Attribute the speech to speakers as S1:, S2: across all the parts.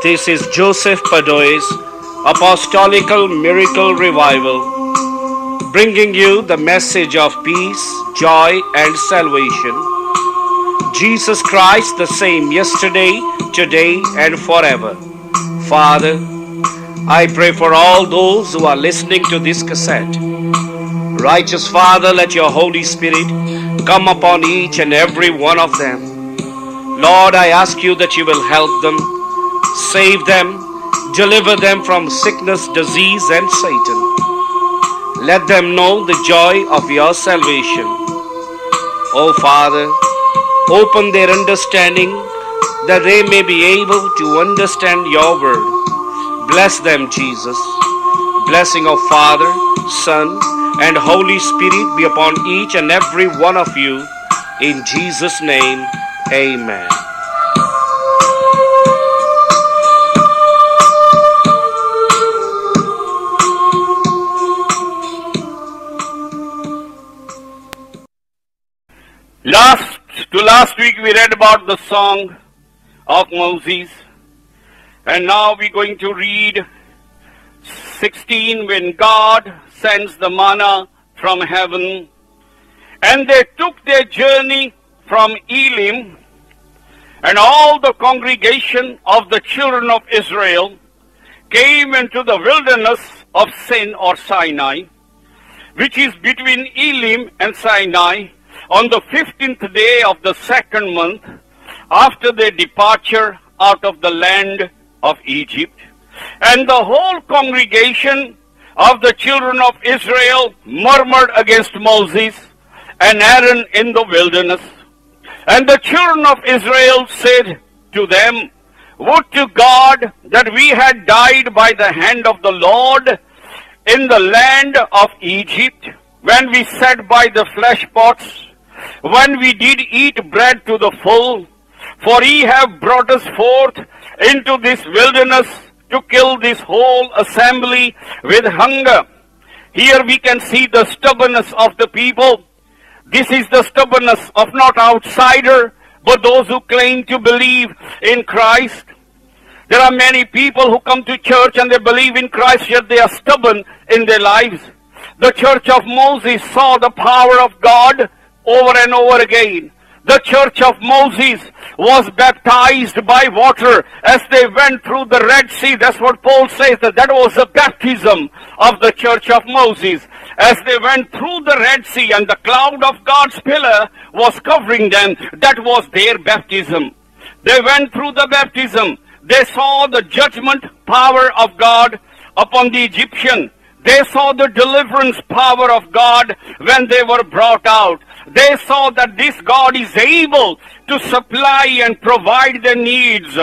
S1: This is Joseph Padoe's Apostolical Miracle Revival, bringing you the message of peace, joy, and salvation. Jesus Christ the same yesterday, today, and forever. Father, I pray for all those who are listening to this cassette. Righteous Father, let your Holy Spirit come upon each and every one of them. Lord, I ask you that you will help them, save them, deliver them from sickness, disease, and Satan. Let them know the joy of your salvation. Oh Father, open their understanding that they may be able to understand your word. Bless them, Jesus. Blessing of Father, Son, and Holy Spirit be upon each and every one of you. In Jesus' name, amen. Last week we read about the song of Moses, and now we're going to read 16, when God sends the manna from heaven. And they took their journey from Elim, and all the congregation of the children of Israel came into the wilderness of Sin or Sinai, which is between Elim and Sinai, on the 15th day of the second month after their departure out of the land of Egypt. And the whole congregation of the children of Israel murmured against Moses and Aaron in the wilderness. And the children of Israel said to them, Would to God that we had died by the hand of the Lord in the land of Egypt, when we sat by the flesh pots, when we did eat bread to the full. For ye have brought us forth into this wilderness to kill this whole assembly with hunger. Here we can see the stubbornness of the people. This is the stubbornness of not outsider, but those who claim to believe in Christ. There are many people who come to church and they believe in Christ, yet they are stubborn in their lives. The church of Moses saw the power of God over and over again. The church of Moses was baptized by water as they went through the Red Sea. That's what Paul says, that was the baptism of the church of Moses. As they went through the Red Sea and the cloud of God's pillar was covering them, that was their baptism. They went through the baptism. They saw the judgment power of God upon the Egyptian. They saw the deliverance power of God when they were brought out. They saw that this God is able to supply and provide their needs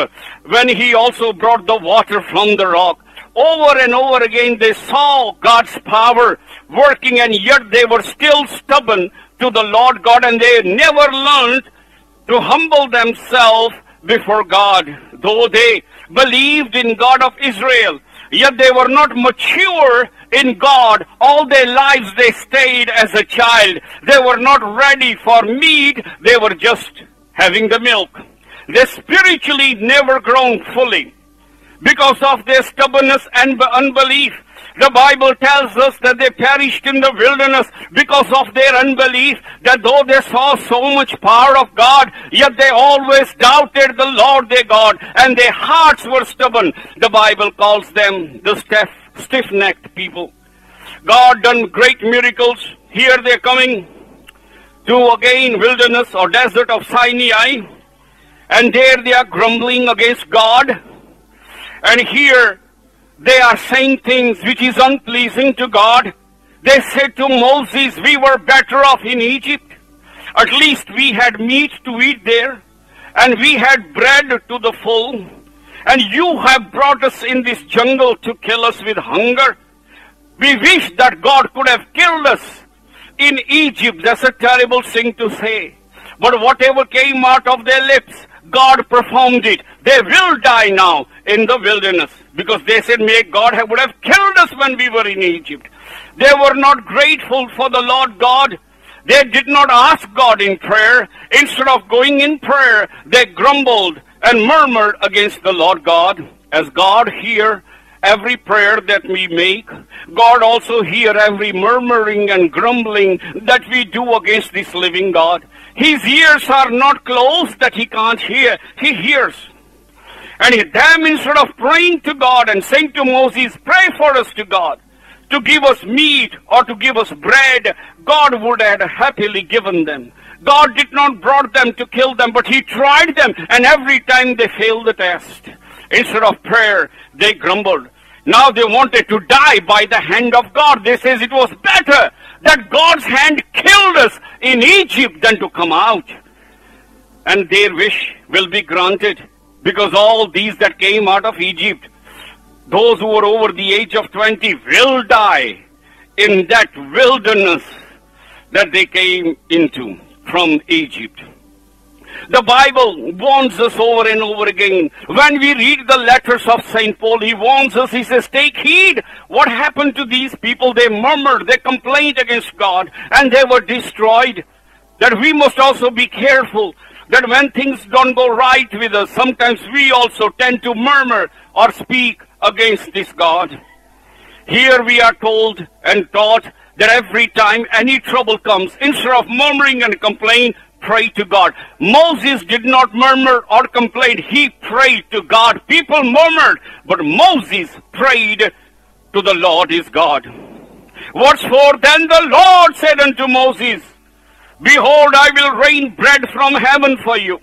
S1: when He also brought the water from the rock. Over and over again they saw God's power working, and yet they were still stubborn to the Lord God, and they never learned to humble themselves before God. Though they believed in God of Israel, yet they were not mature in God. All their lives they stayed as a child. They were not ready for meat. They were just having the milk. They spiritually never grown fully because of their stubbornness and unbelief. The Bible tells us that they perished in the wilderness because of their unbelief, that though they saw so much power of God, yet they always doubted the Lord their God, and their hearts were stubborn. The Bible calls them the stiff-necked people. God done great miracles. Here they're coming to again wilderness or desert of Sinai, and there they are grumbling against God. And here they are saying things which is unpleasing to God. They said to Moses, we were better off in Egypt. At least we had meat to eat there, and we had bread to the full. And you have brought us in this jungle to kill us with hunger. We wish that God could have killed us in Egypt. That's a terrible thing to say. But whatever came out of their lips, God performed it. They will die now in the wilderness, because they said, may God would have killed us when we were in Egypt. They were not grateful for the Lord God. They did not ask God in prayer. Instead of going in prayer, they grumbled and murmured against the Lord God. as God hear every prayer that we make, God also hear every murmuring and grumbling that we do against this living God. His ears are not closed that he can't hear. He hears. And them, instead of praying to God and saying to Moses, pray for us to God, to give us meat or to give us bread, God would have happily given them. God did not brought them to kill them, but he tried them, and every time they failed the test. Instead of prayer, they grumbled. Now they wanted to die by the hand of God. They says it was better that God's hand killed us in Egypt than to come out. And their wish will be granted, because all these that came out of Egypt, those who were over the age of 20, will die in that wilderness that they came into from Egypt. The Bible warns us over and over again. When we read the letters of St. Paul, he warns us, he says, take heed. What happened to these people? They murmured, they complained against God, and they were destroyed. That we must also be careful that when things don't go right with us, sometimes we also tend to murmur or speak against this God. Here we are told and taught that every time any trouble comes, instead of murmuring and complain, pray to God. Moses did not murmur or complain. He prayed to God. People murmured, but Moses prayed to the Lord his God. Verse 4, then the Lord said unto Moses, behold, I will rain bread from heaven for you,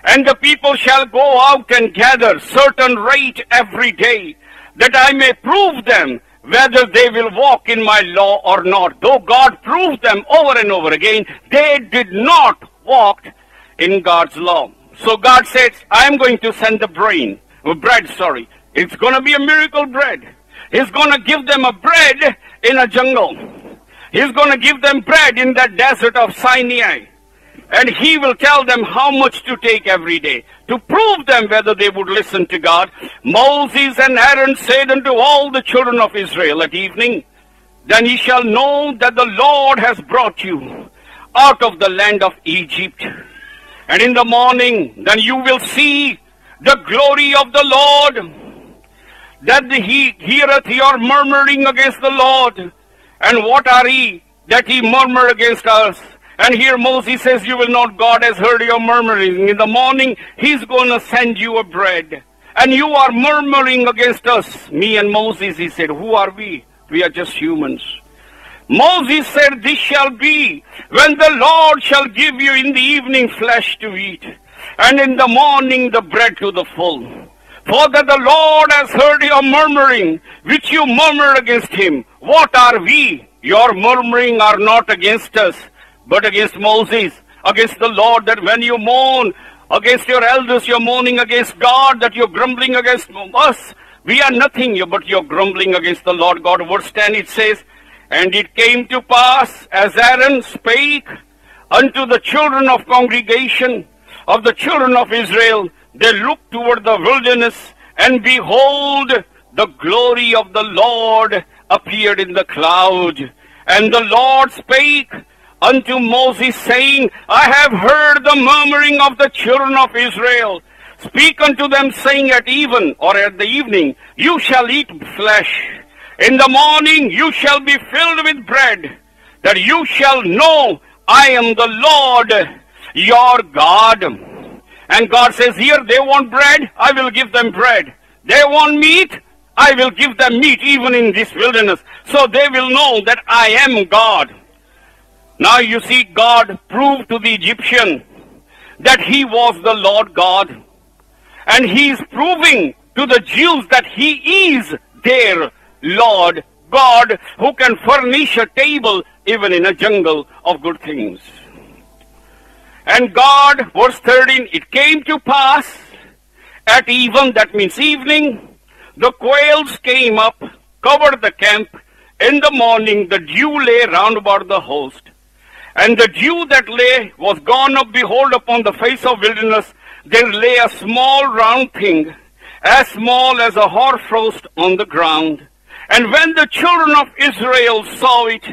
S1: and the people shall go out and gather certain rate every day, that I may prove them whether they will walk in my law or not. Though God proved them over and over again, they did not walk in God's law. So God says, I am going to send the bread. It's going to be a miracle bread. He's going to give them a bread in a jungle. He's going to give them bread in that desert of Sinai. And he will tell them how much to take every day, to prove them whether they would listen to God. Moses and Aaron said unto all the children of Israel at evening, then ye shall know that the Lord has brought you out of the land of Egypt. And in the morning, then you will see the glory of the Lord, that he heareth your murmuring against the Lord. And what are ye that ye murmur against us? And here Moses says, you will not, God has heard your murmuring. In the morning, he's going to send you a bread. And you are murmuring against us. Me and Moses, he said, who are we? We are just humans. Moses said, this shall be when the Lord shall give you in the evening flesh to eat, and in the morning the bread to the full. For that the Lord has heard your murmuring, which you murmur against him. What are we? Your murmuring are not against us, but against Moses, against the Lord, that when you mourn against your elders, you're mourning against God, that you're grumbling against us. We are nothing, but you're grumbling against the Lord God. Verse 10, it says, and it came to pass, as Aaron spake unto the children of congregation of the children of Israel, they looked toward the wilderness, and behold, the glory of the Lord appeared in the cloud. And the Lord spake unto Moses, saying, I have heard the murmuring of the children of Israel. Speak unto them, saying, at even or at the evening, you shall eat flesh. In the morning you shall be filled with bread, that you shall know I am the Lord your God. And God says, here they want bread, I will give them bread. They want meat, I will give them meat even in this wilderness. So they will know that I am God. Now you see, God proved to the Egyptian that he was the Lord God. And he is proving to the Jews that he is their Lord God, who can furnish a table even in a jungle of good things. And God, verse 13, it came to pass at even, that means evening, the quails came up, covered the camp. In the morning the dew lay round about the host. And the dew that lay was gone up, behold, upon the face of wilderness there lay a small round thing, as small as a hoarfrost on the ground. And when the children of Israel saw it,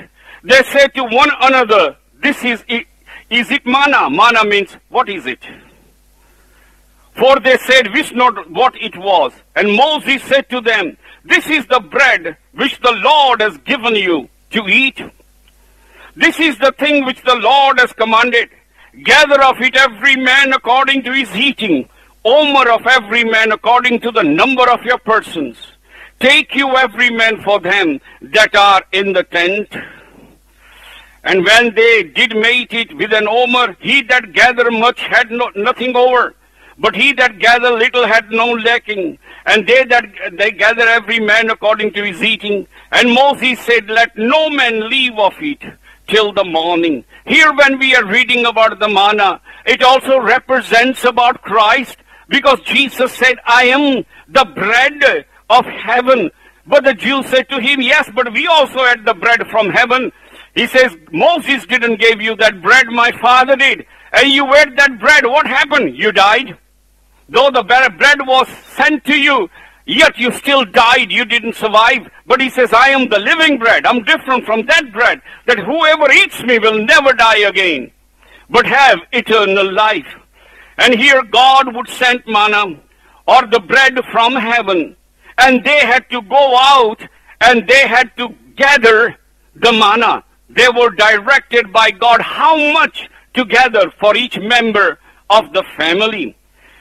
S1: they said to one another, this is it manna? Manna means, what is it? For they said, wist not what it was. And Moses said to them, this is the bread which the Lord has given you to eat. This is the thing which the Lord has commanded. Gather of it every man according to his eating, omer of every man according to the number of your persons. Take you every man for them that are in the tent. And when they did mate it with an omer, he that gathered much had nothing over, but he that gathered little had no lacking. And they gather every man according to his eating. And Moses said, let no man leave of it till the morning. Here when we are reading about the manna, it also represents about Christ, because Jesus said, I am the bread of heaven. But the Jews said to him, yes, but we also had the bread from heaven. He says, Moses didn't give you that bread, my Father did. And you ate that bread, what happened? You died. Though the bread was sent to you, yet you still died, you didn't survive. But he says, I am the living bread. I'm different from that bread, that whoever eats me will never die again, but have eternal life. And here God would send manna, or the bread from heaven, and they had to go out and they had to gather the manna. They were directed by God how much to gather for each member of the family.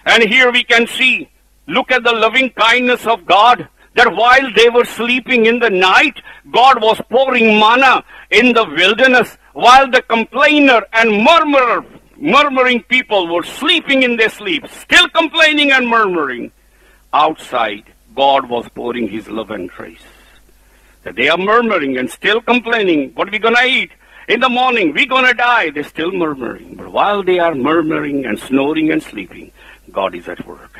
S1: And here we can see, look at the loving kindness of God, that while they were sleeping in the night, God was pouring manna in the wilderness, while the complainer and murmuring people were sleeping in their sleep, still complaining and murmuring. Outside, God was pouring his love and grace. That they are murmuring and still complaining, what are we going to eat? In the morning, we're going to die. They're still murmuring. But while they are murmuring and snoring and sleeping, God is at work.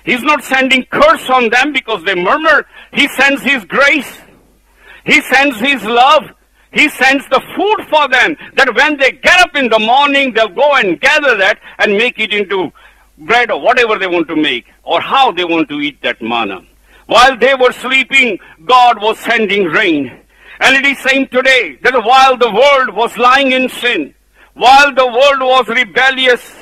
S1: He's not sending curse on them because they murmur. He sends his grace. He sends his love. He sends the food for them, that when they get up in the morning, they'll go and gather that and make it into bread or whatever they want to make, or how they want to eat that manna. While they were sleeping, God was sending rain. And it is same today, that while the world was lying in sin, while the world was rebellious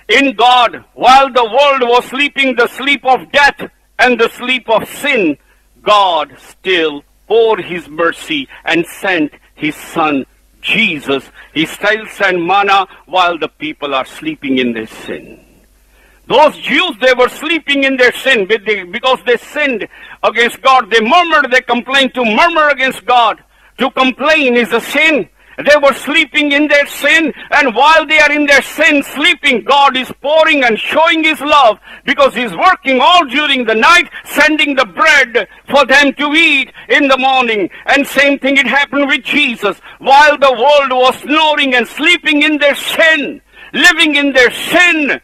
S1: in God, while the world was sleeping the sleep of death and the sleep of sin, God still poured his mercy and sent his Son, Jesus. He still sent manna while the people are sleeping in their sin. Those Jews, they were sleeping in their sin because they sinned against God. They murmured, they complained. To murmur against God, to complain is a sin. They were sleeping in their sin, and while they are in their sin sleeping, God is pouring and showing his love, because he's working all during the night, sending the bread for them to eat in the morning. And same thing it happened with Jesus. While the world was snoring and sleeping in their sin, living in their sin,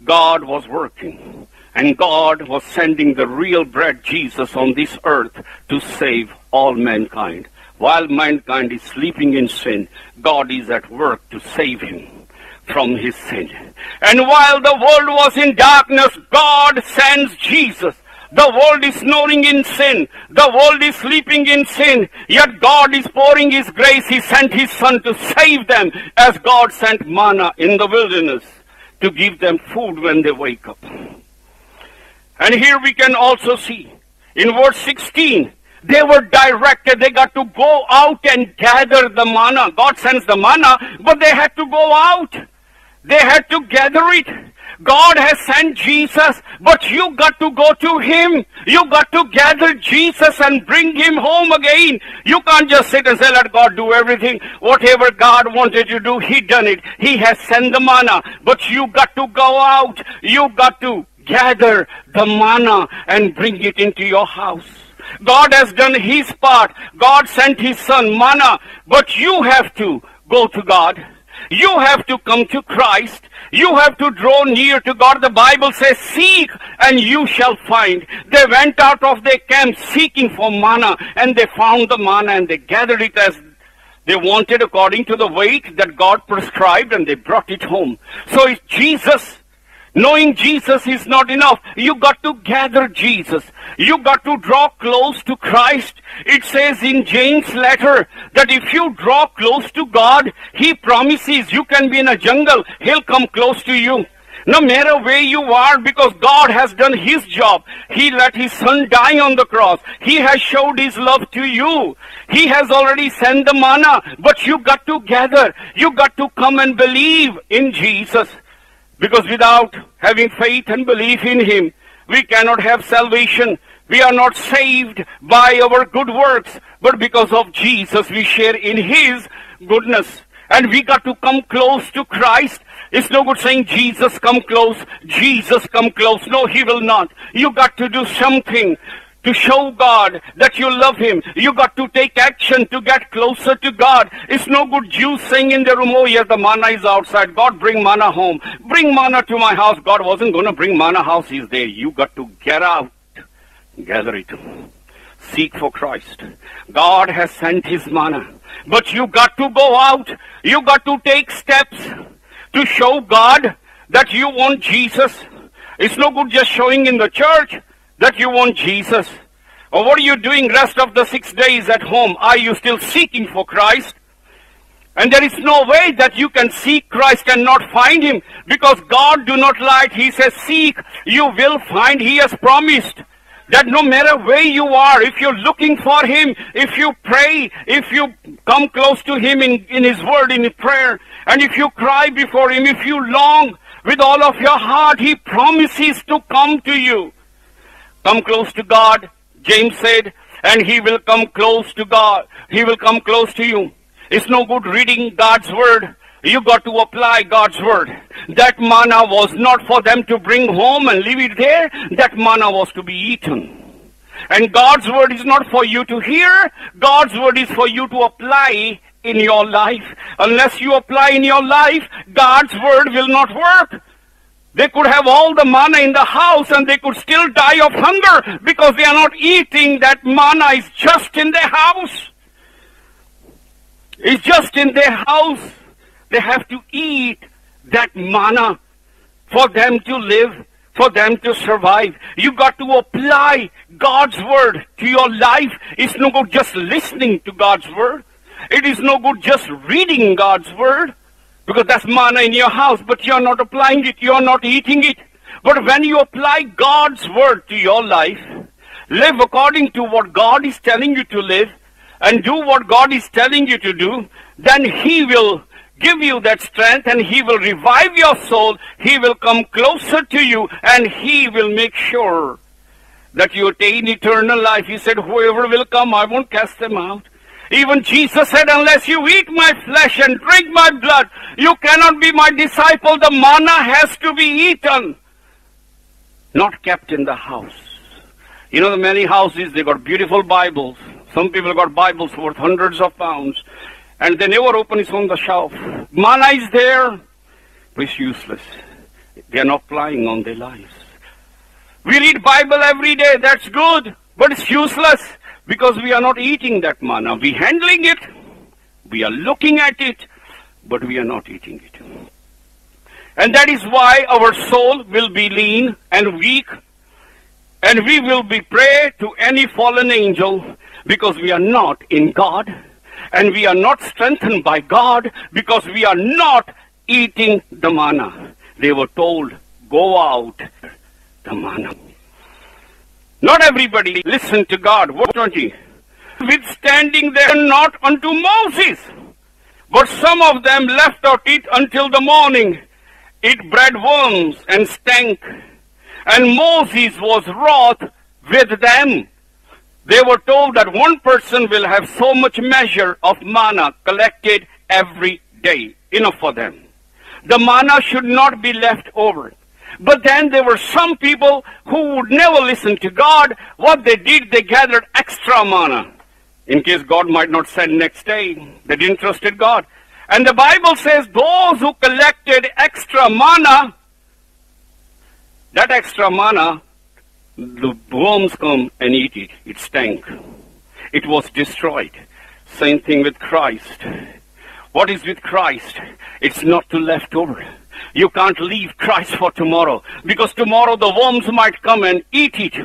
S1: God was working. And God was sending the real bread, Jesus, on this earth to save all mankind. While mankind is sleeping in sin, God is at work to save him from his sin. And while the world was in darkness, God sends Jesus. The world is snoring in sin. The world is sleeping in sin. Yet God is pouring his grace. He sent his Son to save them, as God sent manna in the wilderness to give them food when they wake up. And here we can also see in verse 16, they were directed. They got to go out and gather the manna. God sends the manna, but they had to go out. They had to gather it. God has sent Jesus, but you got to go to him. You got to gather Jesus and bring him home again. You can't just sit and say, let God do everything. Whatever God wanted to do, he done it. He has sent the manna, but you got to go out. You got to gather the manna and bring it into your house. God has done his part. God sent his Son, manna, but you have to go to God. You have to come to Christ. You have to draw near to God. The Bible says, seek and you shall find. They went out of their camp seeking for manna, and they found the manna, and they gathered it as they wanted according to the weight that God prescribed, and they brought it home. So it's Jesus. Knowing Jesus is not enough. You got to gather Jesus. You got to draw close to Christ. It says in James' letter that if you draw close to God, he promises you can be in a jungle, he'll come close to you. No matter where you are, because God has done His job. He let His Son die on the cross. He has showed His love to you. He has already sent the manna, but you got to gather. You got to come and believe in Jesus. Because without having faith and belief in Him, we cannot have salvation. We are not saved by our good works, but because of Jesus, we share in His goodness. And we got to come close to Christ. It's no good saying, Jesus, come close. Jesus, come close. No, He will not. You got to do something to show God that you love Him. You got to take action to get closer to God. It's no good Jews saying in the room, oh yes, the manna is outside. God, bring manna home. Bring manna to my house. God wasn't going to bring manna house. He's there. You got to get out. Gather it. Seek for Christ. God has sent His manna. But you got to go out. You got to take steps to show God that you want Jesus. It's no good just showing in the church that you want Jesus. Or what are you doing rest of the 6 days at home? Are you still seeking for Christ? And there is no way that you can seek Christ and not find Him, because God do not lie. He says, seek, you will find. He has promised that no matter where you are, if you're looking for Him, if you pray, if you come close to Him in His word, in prayer, and if you cry before Him, if you long with all of your heart, He promises to come to you. Come close to God, James said, and He will come close to God. He will come close to you. It's no good reading God's word. You got to apply God's word. That manna was not for them to bring home and leave it there. That manna was to be eaten. And God's word is not for you to hear. God's word is for you to apply in your life. Unless you apply in your life, God's word will not work. They could have all the manna in the house and they could still die of hunger because they are not eating. That manna is just in their house. It's just in their house. They have to eat that manna for them to live, for them to survive. You got to apply God's word to your life. It's no good just listening to God's word. It is no good just reading God's word, because that's manna in your house, but you're not applying it, you're not eating it. But when you apply God's word to your life, live according to what God is telling you to live, and do what God is telling you to do, then He will give you that strength, and He will revive your soul. He will come closer to you, and He will make sure that you attain eternal life. He said, whoever will come, I won't cast them out. Even Jesus said, unless you eat my flesh and drink my blood, you cannot be my disciple. The manna has to be eaten, not kept in the house. You know, the many houses, they got beautiful Bibles. Some people got Bibles worth hundreds of pounds, and they never open it on the shelf. Manna is there, but it's useless. They are not applying on their lives. We read Bible every day, that's good, but it's useless because we are not eating that manna. We are handling it, we are looking at it, but we are not eating it. And that is why our soul will be lean and weak, and we will be prey to any fallen angel, because we are not in God, and we are not strengthened by God, because we are not eating the manna. They were told, go out the manna. Not everybody listened to God. Verse 20. Withstanding there not unto Moses, but some of them left out it until the morning. It bred worms and stank. And Moses was wroth with them. They were told that one person will have so much measure of manna collected every day, enough for them. The manna should not be left over. But then there were some people who would never listen to God. What they did, they gathered extra manna, in case God might not send next day. They didn't trust God. And the Bible says those who collected extra manna, that extra manna, the worms come and eat it. It stank. It was destroyed. Same thing with Christ. What is with Christ? It's not to leftover. You can't leave Christ for tomorrow, because tomorrow the worms might come and eat it.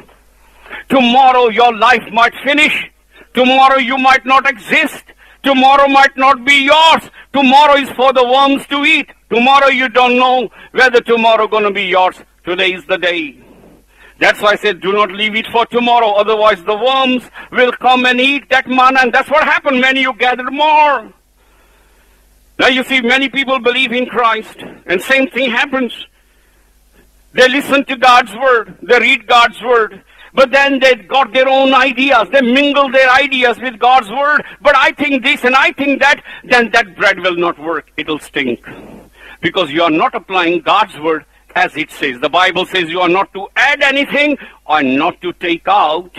S1: Tomorrow your life might finish. Tomorrow you might not exist. Tomorrow might not be yours. Tomorrow is for the worms to eat. Tomorrow you don't know whether tomorrow going to be yours. Today is the day. That's why I said, do not leave it for tomorrow. Otherwise the worms will come and eat that manna. And that's what happened when you gathered more. Now you see, many people believe in Christ. And same thing happens. They listen to God's word. They read God's word. But then they got their own ideas. They mingle their ideas with God's word. But I think this and I think that. Then that bread will not work. It will stink. Because you are not applying God's word as it says. The Bible says you are not to add anything or not to take out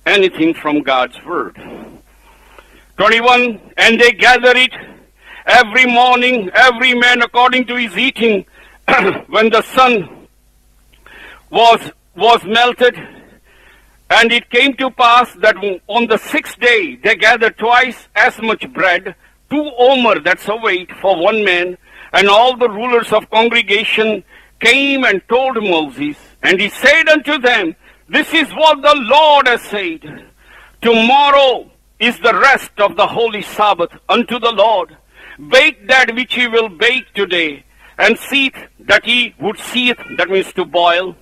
S1: anything from God's word. 21, and they gather it every morning, every man according to his eating, when the sun was melted. And it came to pass that on the 6th day they gathered twice as much bread, 2 omer, that's a weight, for one man. And all the rulers of congregation came and told Moses, and he said unto them, this is what the Lord has said. Tomorrow is the rest of the holy Sabbath unto the Lord. Bake that which ye will bake today, and seeth that ye would seeth, that means to boil.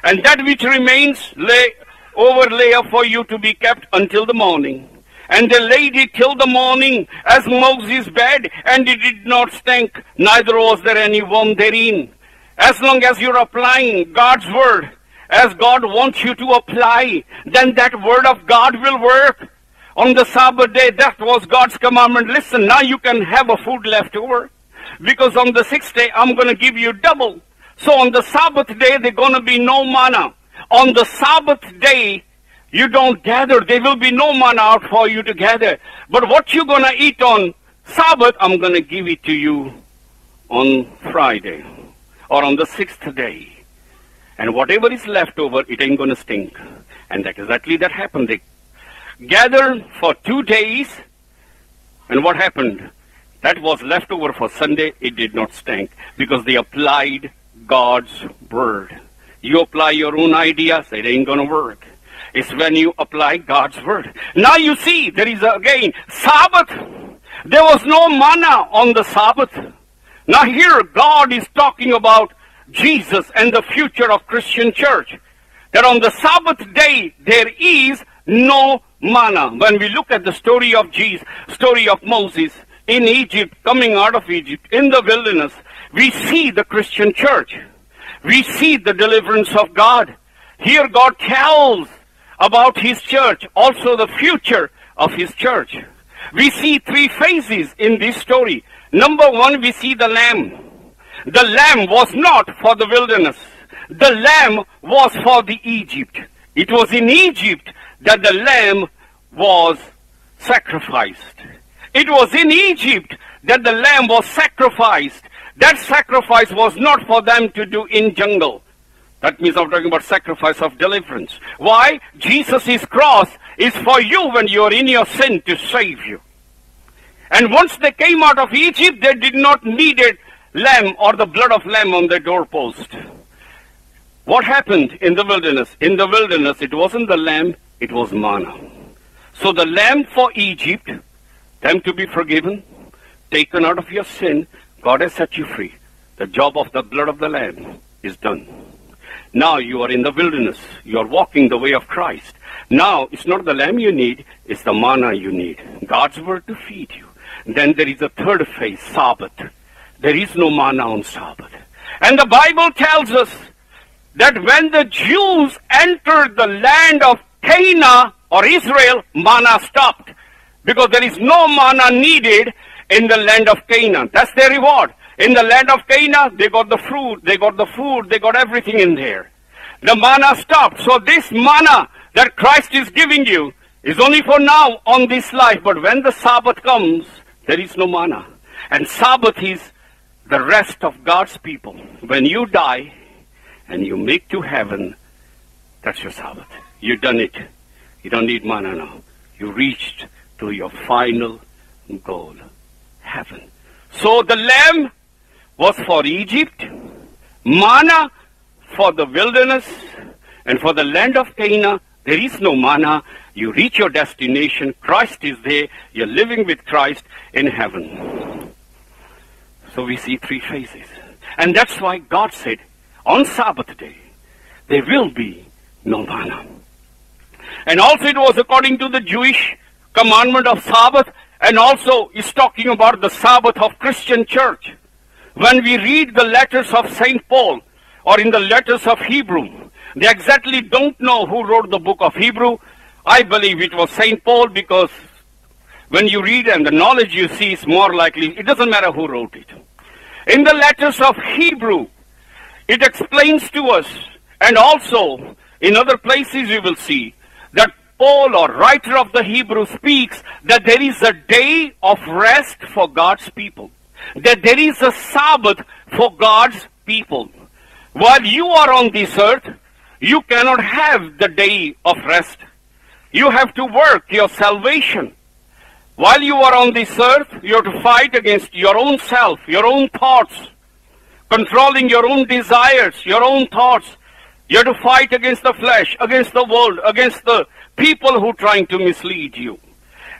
S1: And that which remains lay up for you to be kept until the morning. And they laid it till the morning as Moses bade, and it did not stink, neither was there any worm therein. As long as you're applying God's word, as God wants you to apply, then that word of God will work. On the Sabbath day, that was God's commandment. Listen, now you can have a food left over, because on the 6th day, I'm going to give you double. So on the Sabbath day, there's going to be no manna. On the Sabbath day, you don't gather. There will be no manna out for you to gather. But what you're going to eat on Sabbath, I'm going to give it to you on Friday or on the 6th day. And whatever is left over, it ain't going to stink. And that exactly that happened. They gathered for 2 days. And what happened? That was left over for Sunday. It did not stink because they applied God's word. You apply your own ideas, it ain't going to work. It's when you apply God's word. Now you see, there is again Sabbath. There was no manna on the Sabbath. Now here God is talking about Jesus and the future of Christian church. That on the Sabbath day there is no manna. When we look at the story of Jesus, story of Moses in Egypt, coming out of Egypt, in the wilderness, we see the Christian church. We see the deliverance of God. Here God tells about his church, also the future of his church. We see 3 phases in this story. Number 1, we see the lamb. The lamb was not for the wilderness. The lamb was for the Egypt. It was in Egypt that the lamb was sacrificed. It was in Egypt that the lamb was sacrificed. That sacrifice was not for them to do in jungle. That means I'm talking about sacrifice of deliverance. Why? Jesus' cross is for you when you are in your sin to save you. And once they came out of Egypt, they did not need a lamb or the blood of lamb on their doorpost. What happened in the wilderness? In the wilderness, it wasn't the lamb, it was manna. So the lamb for Egypt, them to be forgiven, taken out of your sin, God has set you free. The job of the blood of the lamb is done. Now you are in the wilderness. You are walking the way of Christ. Now it's not the lamb you need, it's the manna you need. God's word to feed you. Then there is a third phase, Sabbath. There is no manna on Sabbath. And the Bible tells us that when the Jews entered the land of Canaan or Israel, manna stopped. Because there is no manna needed in the land of Canaan. That's their reward. In the land of Canaan, they got the fruit, they got the food, they got everything in there. The manna stopped. So this manna that Christ is giving you is only for now on this life. But when the Sabbath comes, there is no manna. And Sabbath is the rest of God's people. When you die and you make to heaven, that's your Sabbath. You've done it. You don't need manna now. You reached to your final goal, heaven. So the lamb was for Egypt, manna for the wilderness, and for the land of Canaan, there is no manna. You reach your destination. Christ is there. You're living with Christ in heaven. So we see three phases. And that's why God said, on Sabbath day, there will be no manna. And also it was according to the Jewish commandment of Sabbath, and also is talking about the Sabbath of Christian church. When we read the letters of St. Paul, or in the letters of Hebrew, they exactly don't know who wrote the book of Hebrew. I believe it was St. Paul, because when you read and the knowledge you see is more likely, it doesn't matter who wrote it. In the letters of Hebrew, it explains to us, and also in other places we will see, that Paul, or writer of the Hebrew, speaks that there is a day of rest for God's people. That there is a Sabbath for God's people. While you are on this earth, you cannot have the day of rest. You have to work your salvation. While you are on this earth, you have to fight against your own self, your own thoughts, controlling your own desires, your own thoughts. You have to fight against the flesh, against the world, against the people who are trying to mislead you.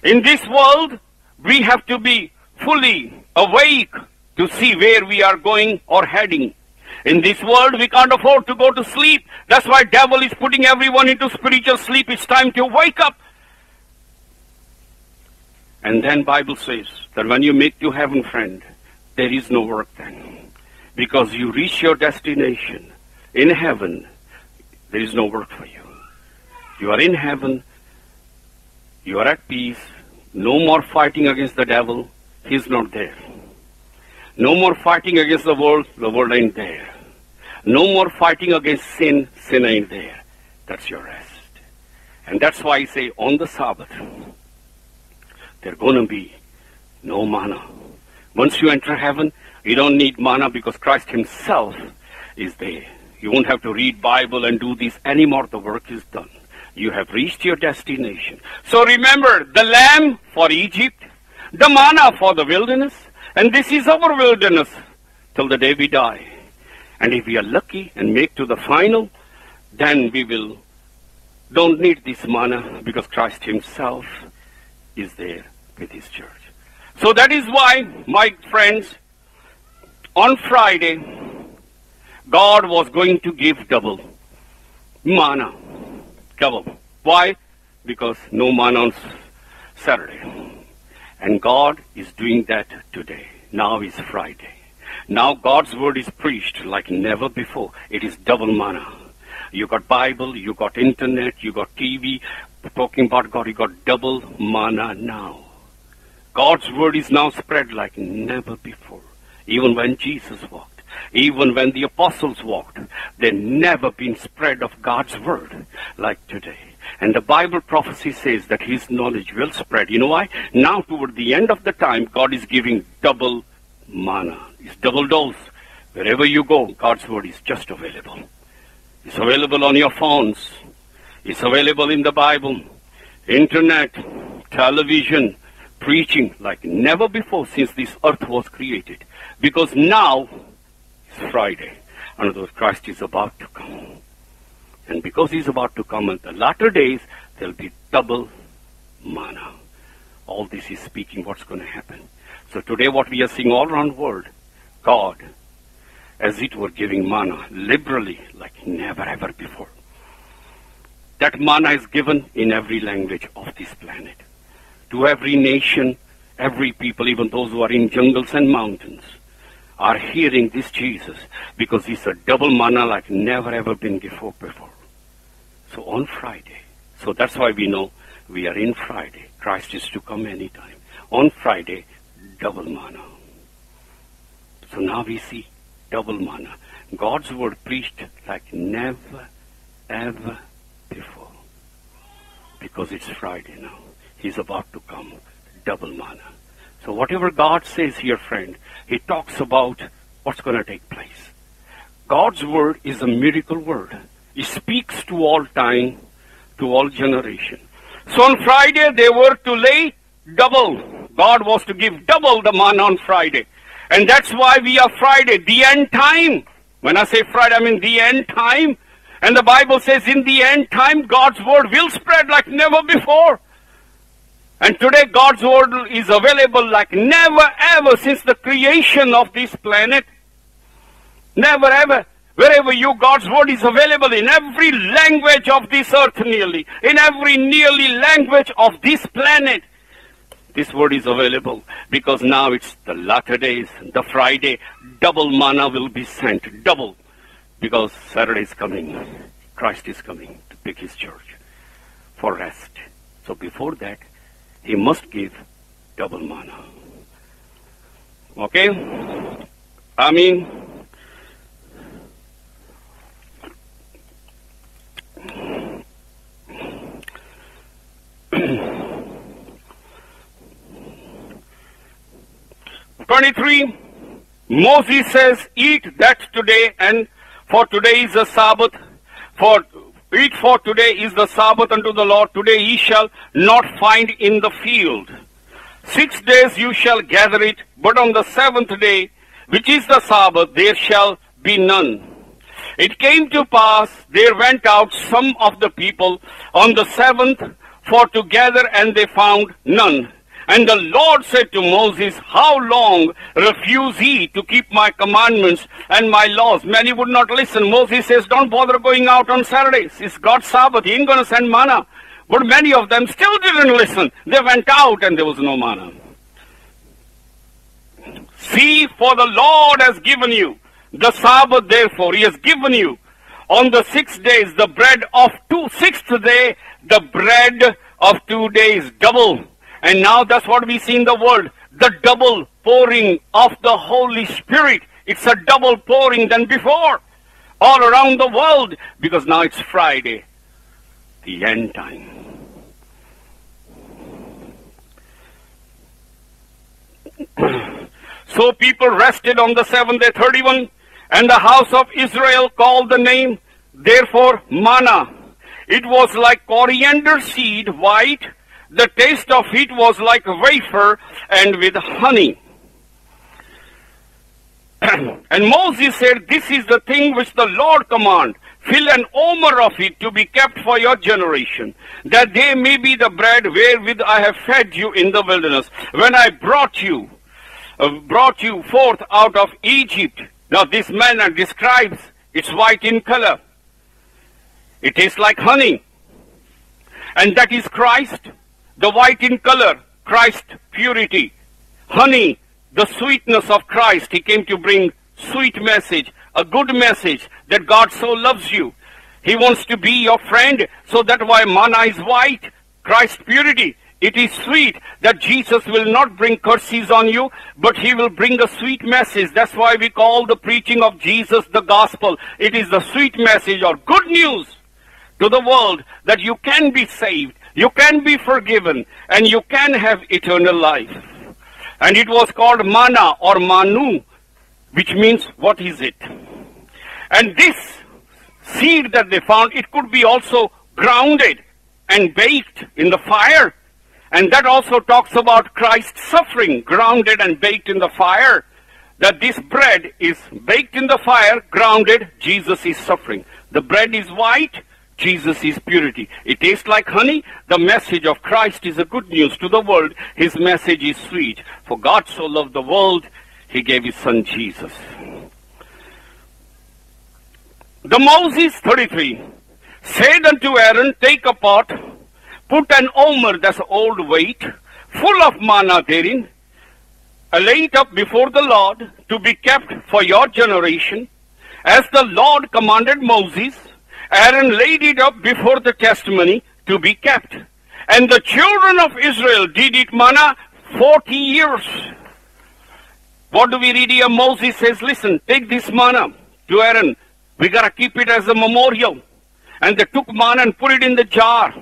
S1: In this world, we have to be fully awake to see where we are going or heading. In this world, we can't afford to go to sleep. That's why devil is putting everyone into spiritual sleep. It's time to wake up. And then Bible says that when you make to heaven, friend, there is no work then. Because you reach your destination in heaven, there is no work for you. You are in heaven. You are at peace. No more fighting against the devil. He's not there. No more fighting against the world ain't there. No more fighting against sin ain't there. That's your rest. And that's why I say on the Sabbath, there's going to be no manna. Once you enter heaven, you don't need manna because Christ himself is there. You won't have to read Bible and do this anymore. The work is done. You have reached your destination. So remember, the lamb for Egypt, the manna for the wilderness, and this is our wilderness till the day we die. And if we are lucky and make to the final, then we don't need this manna because Christ himself is there with his church. So that is why, my friends, on Friday, God was going to give double manna. Double. Why? Because no manna on Saturday. And God is doing that today. Now is Friday. Now God's word is preached like never before. It is double manna. You got Bible, you got internet, you got TV, talking about God, you got double manna now. God's word is now spread like never before. Even when Jesus walked, even when the apostles walked, there never been spread of God's word like today. And the Bible prophecy says that his knowledge will spread. You know why? Now toward the end of the time, God is giving double manna. It's double dose. Wherever you go, God's word is just available. It's available on your phones. It's available in the Bible, internet, television, preaching like never before since this earth was created. Because now is Friday. And those Christ is about to come. And because he's about to come in the latter days, there'll be double manna. All this is speaking what's going to happen. So today what we are seeing all around the world, God, as it were, giving manna liberally like never ever before. That manna is given in every language of this planet. To every nation, every people, even those who are in jungles and mountains, are hearing this Jesus because he's a double manna like never ever been before. So on Friday, so that's why we know we are in Friday. Christ is to come anytime. On Friday, double manna. So now we see double manna. God's word preached like never ever before. Because it's Friday now. He's about to come. Double manna. So whatever God says here, friend, he talks about what's going to take place. God's word is a miracle word. It speaks to all time, to all generation. So on Friday, they were to lay double. God was to give double the manna on Friday. And that's why we are Friday, the end time. When I say Friday, I mean the end time. And the Bible says in the end time, God's word will spread like never before. And today God's word is available like never ever since the creation of this planet. Never ever. Wherever you, God's word is available in every language of this earth nearly. In every nearly language of this planet. This word is available because now it's the latter days, the Friday. Double manna will be sent. Double. Because Saturday is coming. Christ is coming to pick his church for rest. So before that, he must give double manna. Okay? I mean, Moses says, eat that today, and for today is the Sabbath. Eat for today is the Sabbath unto the Lord. Today ye shall not find in the field. 6 days you shall gather it, but on the seventh day, which is the Sabbath, there shall be none. It came to pass, there went out some of the people on the seventh for to gather, and they found none. And the Lord said to Moses, how long refuse ye to keep my commandments and my laws? Many would not listen. Moses says, don't bother going out on Saturdays. It's God's Sabbath. He ain't going to send manna. But many of them still didn't listen. They went out and there was no manna. See, for the Lord has given you the Sabbath, therefore. He has given you on the 6 days the bread of sixth day, the bread of 2 days, double. And now that's what we see in the world, the double pouring of the Holy Spirit. It's a double pouring than before, all around the world, because now it's Friday, the end time. So people rested on the seventh day, 31, and the house of Israel called the name, therefore, manna. It was like coriander seed, white. The taste of it was like a wafer and with honey. And Moses said, this is the thing which the Lord command. Fill an omer of it to be kept for your generation, that they may be the bread wherewith I have fed you in the wilderness, when I brought you forth out of Egypt. Now this manna describes, it's white in color. It tastes like honey. And that is Christ. The white in color, Christ purity. Honey, the sweetness of Christ. He came to bring sweet message, a good message that God so loves you. He wants to be your friend, so that's why manna is white. Christ purity. It is sweet that Jesus will not bring curses on you, but he will bring a sweet message. That's why we call the preaching of Jesus the gospel. It is the sweet message or good news to the world that you can be saved. You can be forgiven, and you can have eternal life. And it was called manna or manu, which means, what is it? And this seed that they found, it could be also grounded and baked in the fire. And that also talks about Christ's suffering, grounded and baked in the fire. That this bread is baked in the fire, grounded, Jesus is suffering. The bread is white, Jesus is purity. It tastes like honey. The message of Christ is a good news to the world. His message is sweet. For God so loved the world, he gave his son Jesus. The Moses, 33, said unto Aaron, take a pot, put an omer, that's old weight, full of manna therein, lay it up before the Lord to be kept for your generation. As the Lord commanded Moses, Aaron laid it up before the testimony to be kept. And the children of Israel did eat manna 40 years. What do we read here? Moses says, listen, take this manna to Aaron. We got to keep it as a memorial. And they took manna and put it in the jar.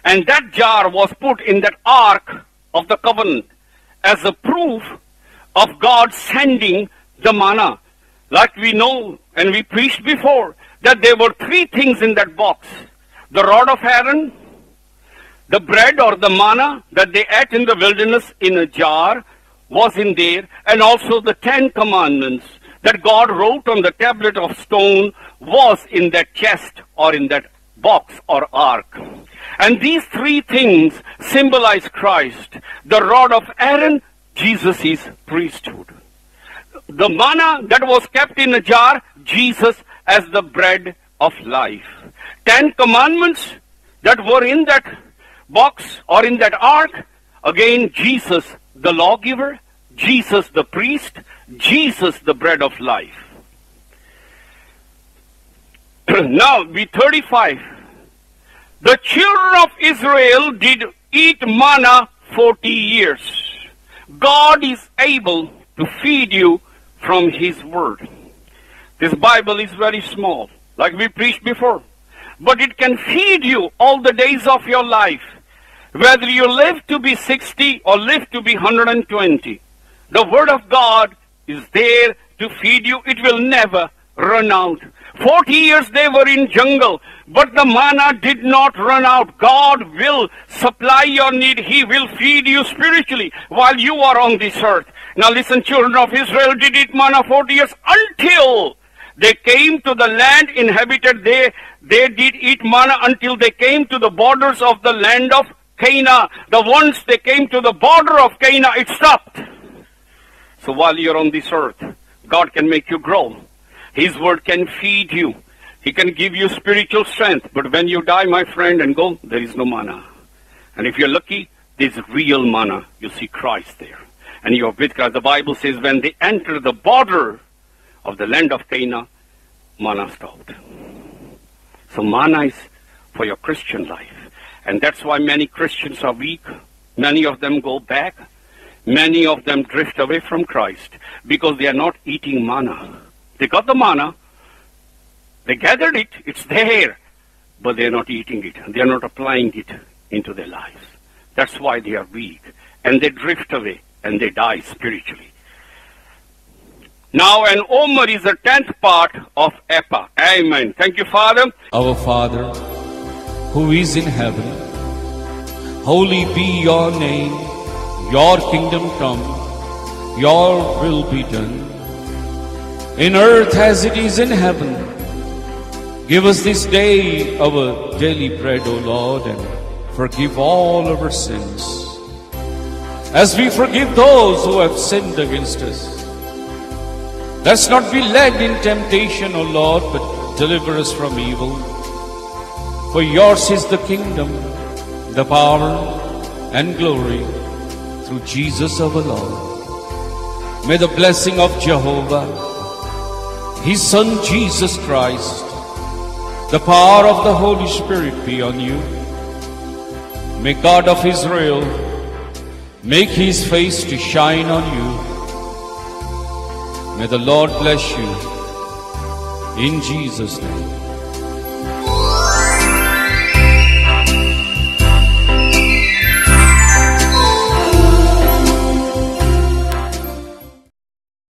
S1: And that jar was put in that ark of the covenant as a proof of God sending the manna. Like we know and we preached before, that there were three things in that box. The rod of Aaron, the bread or the manna that they ate in the wilderness in a jar was in there, and also the 10 commandments that God wrote on the tablet of stone was in that chest or in that box or ark. And these three things symbolize Christ. The rod of Aaron, Jesus is priesthood. The manna that was kept in a jar, Jesus as the bread of life. 10 commandments that were in that box or in that ark, again Jesus the lawgiver, Jesus the priest, Jesus the bread of life. Now, B35. The children of Israel did eat manna 40 years. God is able to feed you from His word. This Bible is very small, like we preached before. But it can feed you all the days of your life. Whether you live to be 60 or live to be 120. The word of God is there to feed you. It will never run out. 40 years they were in jungle, but the manna did not run out. God will supply your need. He will feed you spiritually while you are on this earth. Now listen, children of Israel did eat manna 40 years until they came to the land inhabited. They did eat manna until they came to the borders of the land of Canaan. Once they came to the border of Canaan, it stopped. So while you're on this earth, God can make you grow. His word can feed you. He can give you spiritual strength. But when you die, my friend, and go, there is no manna. And if you're lucky, there's real manna. You see Christ there. And you're with Christ. The Bible says when they enter the border of the land of Canaan, manna stopped. So manna is for your Christian life. And that's why many Christians are weak. Many of them go back. Many of them drift away from Christ because they are not eating manna. They got the manna, they gathered it, it's there, but they're not eating it. They're not applying it into their lives. That's why they are weak. And they drift away and they die spiritually. Now an omer is a 10th part of ephah. Amen. Thank you, Father.
S2: Our Father, who is in heaven, holy be your name. Your kingdom come, your will be done, in earth as it is in heaven. Give us this day our daily bread, O Lord, and forgive all our sins, as we forgive those who have sinned against us. Let's not be led in temptation, O Lord, but deliver us from evil. For yours is the kingdom, the power, and glory, through Jesus our Lord. May the blessing of Jehovah, His Son Jesus Christ, the power of the Holy Spirit be on you. May God of Israel make His face to shine on you. May the Lord bless you in Jesus' name.